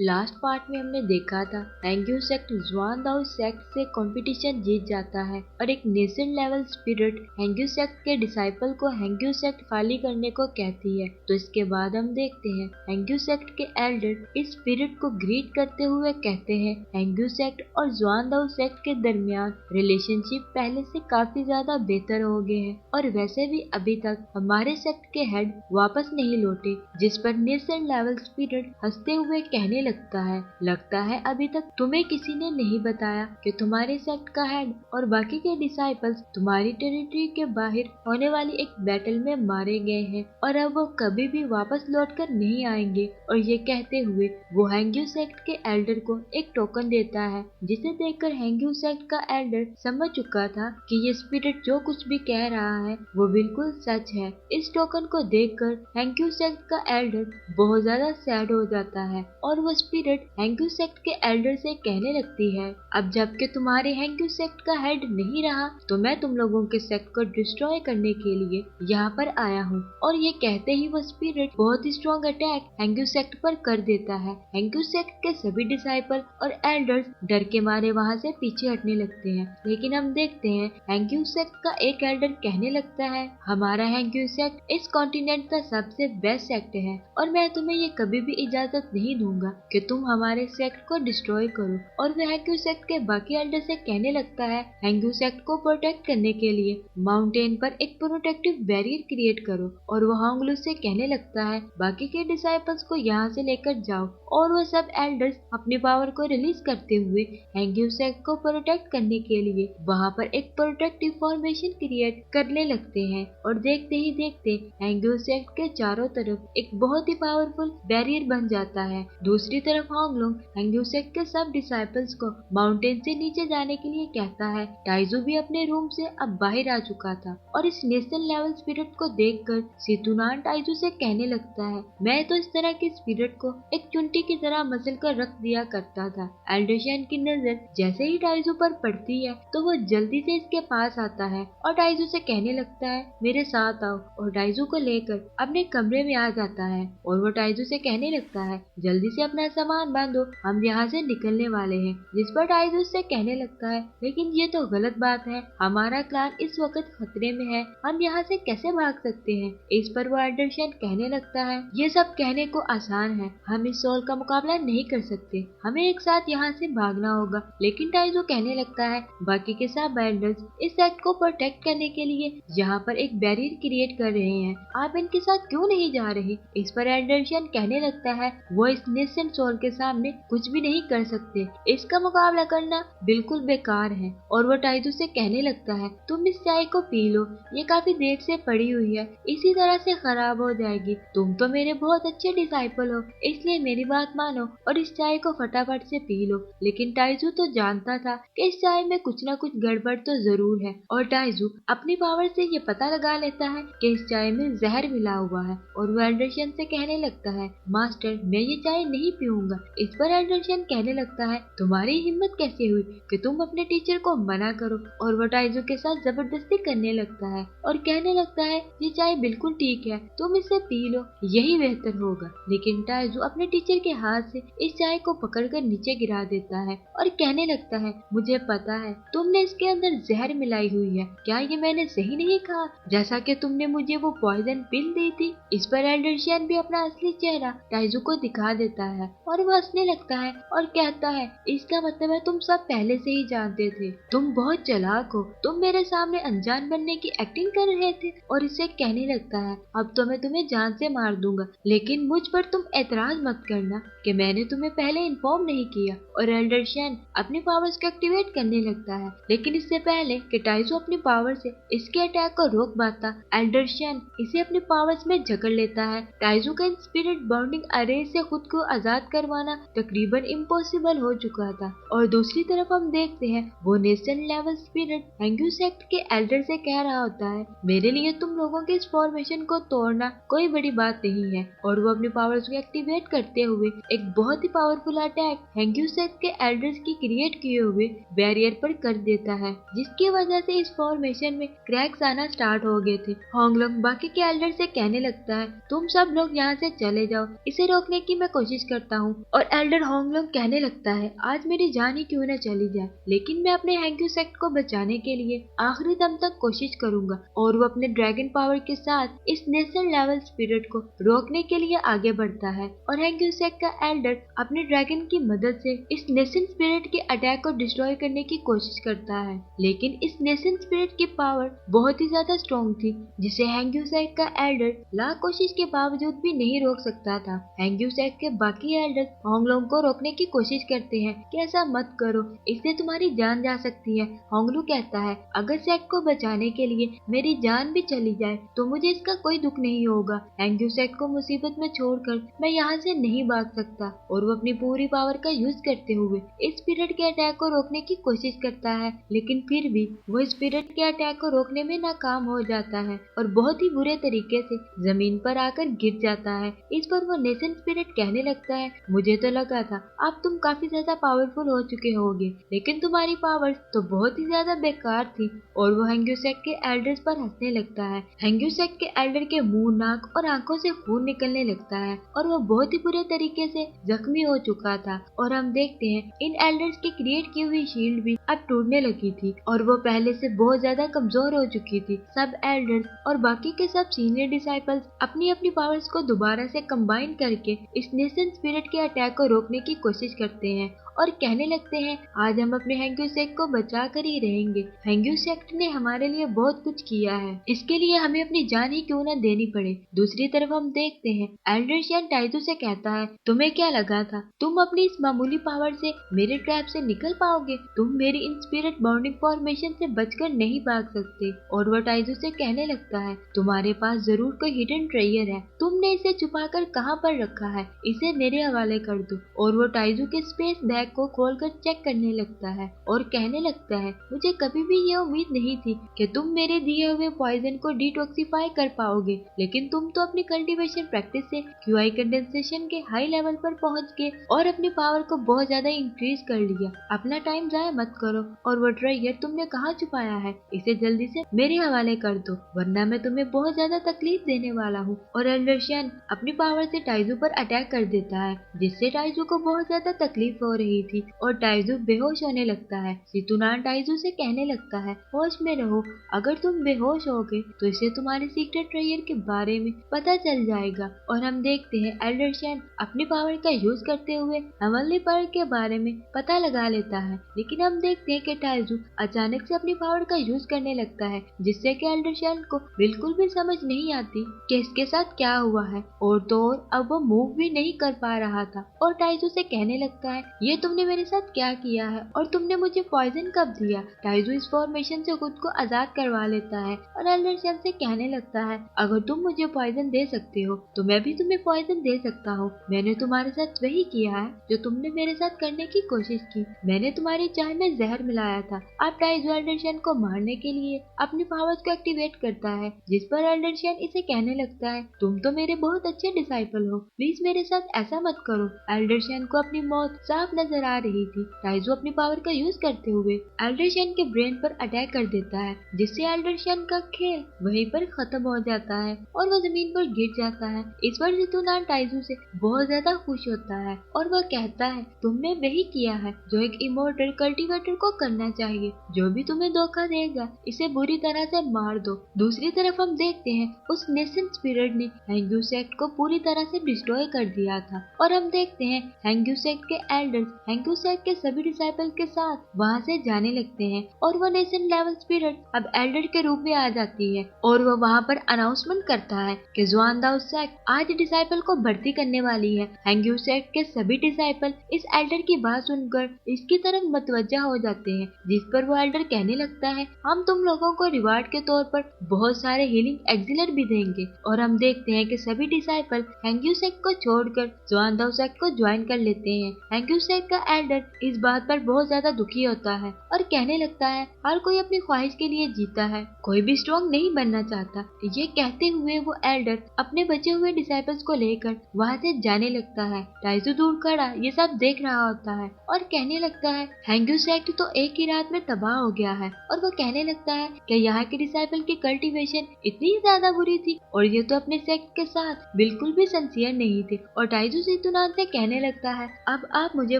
Last part में हमने देखा था हैंग्यू सेक्ट जुआन दाओ सेक्ट से कंपटीशन जीत जाता है और एक नेशन लेवल स्पिरिट हैंग्यू सेक्ट के डिसाइपल को हैंग्यू सेक्ट खाली करने को कहती है। तो इसके बाद हम देखते हैं हैंग्यू सेक्ट के एल्डर इस स्पिरिट को ग्रीट करते हुए कहते हैं हैंग्यू सेक्ट और जुआन दाओ सेक्ट के दरमियान रिलेशनशिप पहले से काफी ज्यादा बेहतर हो गए हैं और वैसे भी अभी तक हमारे सेक्ट के हेड वापस नहीं लौटे। जिस पर नेशन लेवल स्पिरिट हंसते हुए कहने लगता है अभी तक तुम्हें किसी ने नहीं बताया कि तुम्हारे सेक्ट का हेड और बाकी के डिसाइपल्स तुम्हारी टेरिटरी के बाहर होने वाली एक बैटल में मारे गए हैं और अब वो कभी भी वापस लौटकर नहीं आएंगे। और ये कहते हुए वो हैंग्यू सेक्ट के एल्डर को एक टोकन देता है, जिसे देखकर हैंग्यू सेक्ट का एल्डर समझ चुका था कि ये स्पिरिट जो कुछ भी कह रहा है वो बिल्कुल सच है। इस टोकन को देखकर हैंग्यू सेक्ट का एल्डर बहुत ज्यादा सैड हो जाता है और वो स्पिरिट हैंग्यू सेक्ट के एल्डर से कहने लगती है अब जबकि तुम्हारे हैंग्यू सेक्ट का हेड नहीं रहा तो मैं तुम लोगों के सेक्ट को डिस्ट्रॉय करने के लिए यहाँ पर आया हूँ। और ये कहते ही वो स्पिरिट बहुत ही स्ट्रॉन्ग अटैक हैंग्यू सेक्ट पर कर देता है। हैंग्यू सेक्ट के सभी डिसाइपल और एल्डर्स डर के मारे वहाँ से पीछे हटने लगते हैं। लेकिन हम देखते हैं हैंग्यू सेक्ट का एक एल्डर कहने लगता है हमारा हैंग्यू सेक्ट इस कॉन्टिनेंट का सबसे बेस्ट सेक्ट है और मैं तुम्हें ये कभी भी इजाजत नहीं दूंगा कि तुम हमारे सेक्ट को डिस्ट्रॉय करो। और वह हैंग्यू सेक्ट के बाकी एल्डर से कहने लगता है हैंग्यू सेक्ट को प्रोटेक्ट करने के लिए माउंटेन पर एक प्रोटेक्टिव बैरियर क्रिएट करो। और वो होंगलू से कहने लगता है बाकी के डिसाइपल्स को यहाँ से लेकर जाओ। और वो सब एल्डर्स अपनी पावर को रिलीज करते हुए हैंग्यू सेक्ट को प्रोटेक्ट करने के लिए वहाँ पर एक प्रोटेक्टिव फॉर्मेशन क्रिएट करने लगते हैं। और देखते ही देखते हैंग्यू सेक्ट के चारों तरफ एक बहुत ही पावरफुल बैरियर बन जाता है। दूसरी तरफ होंगलू हैंग्यू सेक्ट के सब डिसाइपल्स को माउंटेन से नीचे जाने के लिए कहता है। टाइजू भी अपने रूम से अब बाहर आ चुका था और इस नेशनल लेवल स्पिरिट को देखकर सितुनान टाइजू से कहने लगता है मैं तो इस तरह की स्पिरिट को एक चुंटी की तरह मसल कर रख दिया करता था। एल्डरशियन की नजर जैसे ही टाइजू पर पड़ती है तो वो जल्दी से इसके पास आता है और टाइजू से कहने लगता है मेरे साथ आओ। और टाइजू को लेकर अपने कमरे में आ जाता है और वो टाइजू से कहने लगता है जल्दी से अपना सामान बांधो, हम यहाँ से निकलने वाले हैं। जिस पर टाइजू से कहने लगता है लेकिन ये तो गलत बात है, हमारा क्लान इस वक्त खतरे में है, हम यहाँ से कैसे भाग सकते हैं। इस पर वो एल्डरशियन कहने लगता है ये सब कहने को आसान है, हम इस सोल का मुकाबला नहीं कर सकते, हमें एक साथ यहाँ से भागना होगा। लेकिन टाइजू कहने लगता है बाकी के सब एल्डर्स इस सेक्ट को प्रोटेक्ट करने के लिए यहाँ पर एक बैरियर क्रिएट कर रहे हैं, आप इनके साथ क्यों नहीं जा रहे। इस पर एल्डरशियन कहने लगता है वो इस नेसेंट सोल के सामने कुछ भी नहीं कर सकते, इसका मुकाबला करना बिल्कुल बेकार है। और वो टाइजू से कहने लगता है तुम इस चाय को पी लो, ये काफी देर से पड़ी हुई है, इसी तरह से खराब हो जाएगी, तुम तो मेरे बहुत अच्छे डिसाइपल हो, इसलिए मेरी बात मानो और इस चाय को फटाफट से पी लो। लेकिन टाइजू तो जानता था कि इस चाय में कुछ न कुछ गड़बड़ तो जरूर है और टाइजू अपनी पावर से ये पता लगा लेता है कि इस चाय में जहर मिला हुआ है। और वो एल्डरशियन से कहने लगता है मास्टर मैं ये चाय नहीं पीऊंगा। इस पर एल्डरशियन कहने लगता है तुम्हारी हिम्मत कैसे हुई कि तुम अपने टीचर को मना करो। और वो टाइजू के साथ जबरदस्ती करने लगता है और कहने लगता है ये चाय बिल्कुल ठीक है, तुम इसे पी लो, यही बेहतर होगा। लेकिन टाइजू अपने टीचर के हाथ से इस चाय को पकड़कर नीचे गिरा देता है और कहने लगता है मुझे पता है तुमने इसके अंदर जहर मिलाई हुई है, क्या ये मैंने सही नहीं कहा, जैसा कि तुमने मुझे वो पॉइजन पिल दी थी। इस पर एल्डरशियन भी अपना असली चेहरा टाइजू को दिखा देता है और वो हंसने लगता है और कहता है इसका मतलब है तुम सब पहले से ही जानते थे, तुम बहुत चालाक हो, तुम मेरे सामने अनजान बनने की एक्टिंग कर रहे थे। और इसे कहने लगता है अब तो मैं तुम्हें जान से मार दूंगा, लेकिन मुझ पर तुम एतराज मत करना कि मैंने तुम्हें पहले इन्फॉर्म नहीं किया। और एल्डरशियन अपनी पावर्स को एक्टिवेट करने लगता है, लेकिन इससे पहले कि टाइजू अपनी पावर से इसके अटैक को रोक पाता एल्डरशियन इसे अपनी पावर्स में जकड़ लेता है। टाइजू का स्पिरिट बाउंडिंग अरे से खुद को आजाद करवाना तकरीबन इम्पॉसिबल हो चुका था। और दूसरी तरफ हम देखते हैं वो नेशनल लेवल स्पिरिट हैंग्यू सेक्ट के एल्डर से कह रहा होता है मेरे लिए तुम लोगों के इस फॉर्मेशन को तोड़ना कोई बड़ी बात नहीं है। और वो अपनी पावर्स को एक्टिवेट करते हुए एक बहुत ही पावरफुल अटैक हैंग्यू सेक्ट के एल्डर्स की क्रिएट किए हुए बैरियर पर कर देता है, जिसकी वजह से इस फॉर्मेशन में क्रैक्स आना स्टार्ट हो गए थे। होंगलोंग बाकी के एल्डर से कहने लगता है, तुम सब लोग यहाँ से चले जाओ, इसे रोकने की मैं कोशिश करता हूँ। और एल्डर होंगलोंग कहने लगता है, आज मेरी जान ही क्यों न चली जाए, लेकिन मैं अपने हैंग्यू सेक्ट को बचाने के लिए आखिरी दम तक कोशिश करूंगा। और वो अपने ड्रैगन पावर के साथ इस नेशनल लेवल स्पिरिट को रोकने के लिए आगे बढ़ता है और हैंग्यू सेक्ट का एल्डर अपने ड्रैगन की मदद से इस नेशन स्पिरिट के अटैक को डिस्ट्रॉय करने की कोशिश करता है। लेकिन इस नेशन स्पिरिट की पावर बहुत ही ज्यादा स्ट्रॉन्ग थी, जिसे हैंग्यू सेक्ट का एल्डर लाख कोशिश के बावजूद भी नहीं रोक सकता था। हैंग्यू सेक्ट के बाकी एल्डर होंगलोंग को रोकने की कोशिश करते हैं कि ऐसा मत करो, इससे तुम्हारी जान जा सकती है। होंगलू कहता है, अगर सेक्ट को बचाने के लिए मेरी जान भी चली जाए तो मुझे इसका कोई दुख नहीं होगा। हैंग्यू सेक्ट को मुसीबत में छोड़कर मैं यहाँ से नहीं भाग सकता। और वो अपनी पूरी पावर का यूज करते हुए इस स्पिरिट के अटैक को रोकने की कोशिश करता है, लेकिन फिर भी वो स्पिरिट के अटैक को रोकने में नाकाम हो जाता है और बहुत ही बुरे तरीके से जमीन पर आकर गिर जाता है। इस पर वो नेशन स्पिरिट कहने लगता है, मुझे तो लगा था अब तुम काफी ज्यादा पावरफुल हो चुके होगे, लेकिन तुम्हारी पावर्स तो बहुत ही ज्यादा बेकार थी। और वो हैंग्यू सेक्ट के एल्डर्स पर हंसने लगता है। हैंग्यू सेक्ट के एल्डर के मुंह, नाक और आंखों से खून निकलने लगता है और वो बहुत ही बुरे तरीके से जख्मी हो चुका था। और हम देखते हैं इन एल्डर्स की क्रिएट की हुई शील्ड भी अब टूटने लगी थी और वो पहले से बहुत ज्यादा कमजोर हो चुकी थी। सब एल्डर्स और बाकी के सब सीनियर डिसाइपल्स अपनी अपनी पावर्स को दोबारा से कंबाइन करके इस नेशन स्पिरिट के अटैक को रोकने की कोशिश करते हैं और कहने लगते हैं, आज हम अपने हैंग्यू सेक्ट को बचा कर ही रहेंगे। हैंग्यू सेक्ट ने हमारे लिए बहुत कुछ किया है, इसके लिए हमें अपनी जान ही क्यों न देनी पड़े। दूसरी तरफ हम देखते हैं एल्डर शियन टाइजू से कहता है, तुम्हें क्या लगा था तुम अपनी इस मामूली पावर से मेरे ट्रैप से निकल पाओगे? तुम मेरी इन स्पिरिट बाउंडिंग फॉर्मेशन से बचकर नहीं भाग सकते। और वो टाइजू से कहने लगता है, तुम्हारे पास जरूर कोई हिडन ट्रेजर है, तुमने इसे छुपाकर कहाँ पर रखा है, इसे मेरे हवाले कर दो। और वो टाइजू के स्पेस बैग को खोलकर चेक करने लगता है और कहने लगता है, मुझे कभी भी ये उम्मीद नहीं थी कि तुम मेरे दिए हुए पॉइजन को डिटॉक्सिफाई कर पाओगे, लेकिन तुम तो अपनी कल्टीवेशन प्रैक्टिस से क्यूआई कंडेंसेशन के हाई लेवल पर पहुंच गए और अपनी पावर को बहुत ज्यादा इंक्रीज कर लिया। अपना टाइम जाया मत करो और वो ट्रेजर तुमने कहाँ छुपाया है, इसे जल्दी से मेरे हवाले कर दो, वरना मैं तुम्हें बहुत ज्यादा तकलीफ देने वाला हूँ। और एल्डर शियन अपनी पावर से टाइजू पर अटैक कर देता है, जिससे टाइजू को बहुत ज्यादा तकलीफ हो रही थी और टाइजू बेहोश होने लगता है। सितुनान टाइजू से कहने लगता है, होश में रहो, अगर तुम बेहोश हो गए तो इसे तुम्हारे सीक्रेट ट्रेजर के बारे में पता चल जाएगा। और हम देखते हैं एल्डर शियन अपनी पावर का यूज करते हुए हेवनली पर्ल के बारे में पता लगा लेता है, लेकिन हम देखते हैं कि टाइजू अचानक से अपनी पावर का यूज करने लगता है, जिससे कि एल्डर शियन को बिल्कुल भी समझ नहीं आती कि इसके साथ क्या हुआ है। और तो और अब वो मूव भी नहीं कर पा रहा था और टाइजू से कहने लगता है, ये तुमने मेरे साथ क्या किया है और तुमने मुझे पॉइजन कब दिया? टाइजू इस फॉर्मेशन से खुद को आजाद करवा लेता है और एल्डर शियन से कहने लगता है, अगर तुम मुझे पॉइजन दे सकते हो तो मैं भी तुम्हें पॉइजन दे सकता हूँ। मैंने तुम्हारे साथ वही किया है जो तुमने मेरे साथ करने की कोशिश की, मैंने तुम्हारी चाय में जहर मिलाया था। अब टाइजू एल्डर शियन को मारने के लिए अपनी पावर्स को एक्टिवेट करता है, जिस पर एल्डर शियन इसे कहने लगता है, तुम तो मेरे बहुत अच्छे डिसाइपल हो, प्लीज मेरे साथ ऐसा मत करो। एल्डर शियन को अपनी मौत साफ नजर आ रही थी। टाइजू अपनी पावर का यूज करते हुए एल्डर शियन के ब्रेन पर अटैक कर देता है, जिससे एल्डर शियन का खेल वहीं पर खत्म हो जाता है और वो जमीन पर गिर जाता है। इस पर जितुनान टाइजू से बहुत ज्यादा खुश होता है और वह कहता है, तुमने वही किया है जो एक इमोर्टल कल्टीवेटर को करना चाहिए, जो भी तुम्हें धोखा देगा इसे बुरी तरह से मार दो। दूसरी तरफ हम देखते हैं उस नेशन स्पिरिट ने हैंग्यू सेक्ट को पूरी तरह से डिस्ट्रॉय कर दिया था और हम देखते हैं हैंग्यू सेक्ट के एल्डर्स हैंग्यू सेक्ट के सभी डिसाइपल के साथ वहाँ से जाने लगते हैं और वो नेशन लेवल स्पिरिट अब एल्डर के रूप में आ जाती है और वो वहाँ पर अनाउंसमेंट करता है कि ज़ुआनदाओ सेक्ट आज डिसाइपल को भर्ती करने वाली है। हैंग्यू सेक्ट के सभी डिसाइपल इस एल्डर की बात सुनकर इसकी तरफ मतवज्जा हो जाते हैं, जिस पर वो एल्डर कहने लगता है, हम तुम लोगों को रिवार्ड के तौर पर बहुत सारे हीलिंग एक्सिलर भी देंगे। और हम देखते हैं कि सभी डिसाइपल हैंग्यू सेक्ट को छोड़कर ज़ुआनदाओ सेक्ट को ज्वाइन कर लेते हैं। हैंग्यू सेक्ट का एल्डर इस बात पर बहुत ज्यादा दुखी होता है और कहने लगता है हर कोई अपनी ख्वाहिश के लिए जीता है, कोई भी स्ट्रॉन्ग नहीं बनना चाहता। ये कहते हुए वो एल्डर अपने बचे हुए डिसाइपल्स को लेकर वहाँ से जाने लगता है। टाइजू दूर खड़ा ये सब देख रहा होता है और कहने लगता है हैंग्यू सेक्ट तो एक ही रात में तबाह हो गया है। और वो कहने लगता है कि यहाँ के डिसाइपल की कल्टीवेशन इतनी ज्यादा बुरी थी और ये तो अपने सेक्ट के साथ बिल्कुल भी सिंसियर नहीं थे। और टाइजू सेतुनान से कहने लगता है अब आप मुझे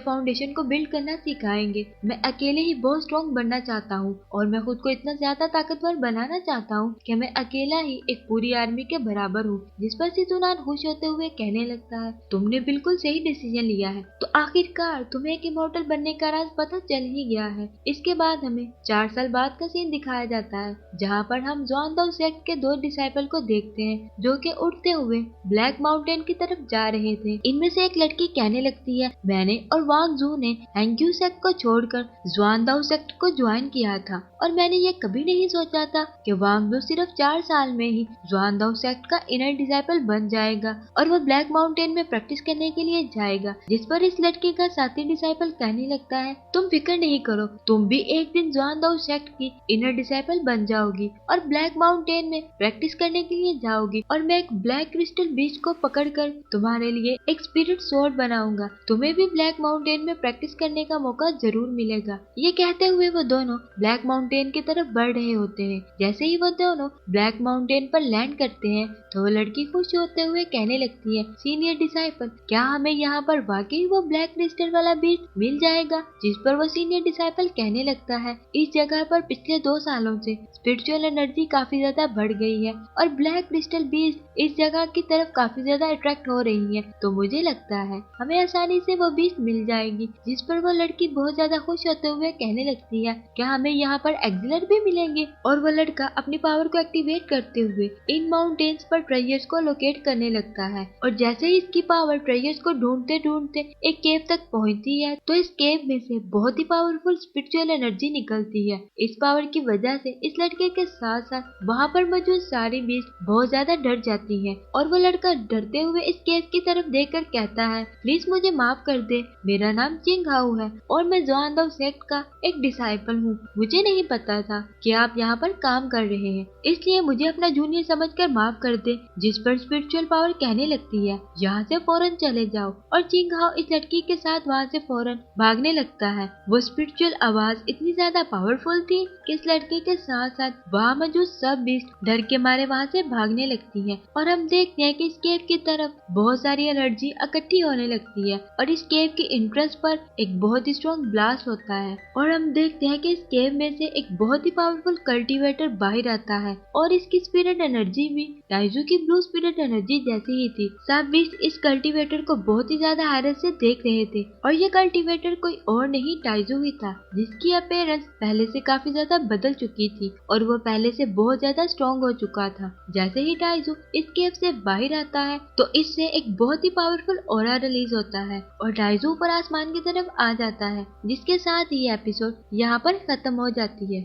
फाउंडेशन को बिल्ड करना सिखाएंगे। मैं अकेले ही बहुत स्ट्रॉन्ग बनना चाहता हूँ और मैं खुद को इतना ज्यादा ताकतवर बनाना चाहता हूँ कि मैं अकेला ही एक पूरी आर्मी के बराबर हूँ। जिस पर सेतुनान खुश होते हुए कहने लगता है तुमने बिल्कुल सही डिसीजन लिया है, तो आखिरकार तुम्हें एक इमॉर्टल बनने का राज पता चल ही गया है। इसके बाद हमें 4 साल बाद का सीन दिखाया जाता है जहाँ पर हम ज़ुआनदाओ सेक्ट के 2 डिसाइपल को देखते हैं जो कि उड़ते हुए ब्लैक माउंटेन की तरफ जा रहे थे। इनमें से एक लड़की कहने लगती है मैंने और वांग जू ने हैंग्यू सेक्ट को छोड़कर ज़ुआनदाओ सेक्ट को ज्वाइन किया था और मैंने ये कभी नहीं सोचा था कि वांग जू सिर्फ 4 साल में ही ज़ुआनदाओ सेक्ट का इनर डिसाइपल बन जाएगा और वो ब्लैक माउंटेन में प्रैक्टिस करने के लिए जाएगा। जिस पर इस लड़की का साथी डिसाइपल कहने लगता है तुम फिक्र नहीं करो, तुम भी एक दिन ज़ुआनदाओ सेक्ट की इनर डिसाइपल बन जाओगी और ब्लैक माउंटेन में प्रैक्टिस करने के लिए जाओगी और मैं एक ब्लैक क्रिस्टल बीच को पकड़कर तुम्हारे लिए एक स्पिरिट स्वॉर्ड बनाऊंगा। तुम्हें भी ब्लैक माउंटेन में प्रैक्टिस करने का मौका जरूर मिलेगा। ये कहते हुए वो दोनों ब्लैक माउंटेन की तरफ बढ़ रहे होते हैं। जैसे ही वो दोनों ब्लैक माउंटेन पर लैंड करते हैं तो वो लड़की खुश होते हुए कहने लगती है सीनियर डिसाइपल क्या हमें यहाँ पर वाकई वो ब्लैक क्रिस्टल वाला बीज मिल जाएगा। जिस पर वो सीनियर डिसाइपल कहने लगता है इस जगह पर पिछले 2 सालों से स्पिरिचुअल एनर्जी काफी ज्यादा बढ़ गई है और ब्लैक क्रिस्टल बीज इस जगह की तरफ काफी ज्यादा अट्रैक्ट हो रही है, तो मुझे लगता है हमें आसानी से वो बीज मिल जाएगी। जिस पर वो लड़की बहुत ज्यादा खुश होते हुए कहने लगती है क्या हमें यहाँ पर एक्सिलर भी मिलेंगे। और वो लड़का अपनी पावर को एक्टिवेट करते हुए इन माउंटेन्स पर ट्रेजर्स को लोकेट करने लगता है और जैसे ही इसकी पावर ट्रेजर्स को ढूंढते ढूंढते एक केव तक पहुँचती है तो इस केव में से बहुत ही पावरफुल स्पिरिचुअल एनर्जी निकलती है। इस पावर की वजह से इस लड़के के साथ साथ वहाँ पर मौजूद सारी बीस्ट बहुत ज्यादा डर जाती है और वो लड़का डरते हुए इस केव की तरफ देखकर कहता है प्लीज मुझे माफ कर दे, मेरा नाम चिंग हाउ है और मैं ज़ुआनदाओ सेक्ट का एक डिसाइपल हूँ। मुझे नहीं पता था कि आप यहाँ पर काम कर रहे हैं, इसलिए मुझे अपना जूनियर समझकर माफ कर दे। जिस पर स्पिरिचुअल पावर कहने लगती है यहाँ से फौरन चले जाओ और चिंग हाउ इस लड़की के साथ वहाँ से फौरन भागने लगता है। वो स्पिरिचुअल आवाज इतनी ज्यादा पावरफुल थी कि इस लड़के के साथ साथ वहाँ मौजूद सब बीस्ट डर के मारे वहाँ से भागने लगती है और हम देखते हैं कि इस केव की तरफ बहुत सारी एनर्जी इकट्ठी होने लगती है और इस केव की एंट्रेंस पर एक बहुत ही स्ट्रॉन्ग ब्लास्ट होता है और हम देखते हैं कि इस केव में से एक बहुत ही पावरफुल कल्टीवेटर बाहर आता है और इसकी स्पिरिट एनर्जी भी टाइजू की ब्लू स्पिरिट एनर्जी जैसी ही थी। सब बीस्ट इस कल्टीवेटर को बहुत ही ज्यादा हैरत से देख रहे थे और ये कल्टीवेटर कोई और नहीं टाइजू ही था जिसकी अपीयरेंस पहले से काफी ज्यादा बदल चुकी थी और वो पहले से बहुत ज्यादा स्ट्रॉन्ग हो चुका था। जैसे ही टाइजू इस केव से बाहर आता है तो इससे एक बहुत ही पावरफुल ऑरा रिलीज होता है और टाइजू ऊपर आसमान की तरफ आ जाता है, जिसके साथ ये एपिसोड यहाँ पर खत्म हो जाती है।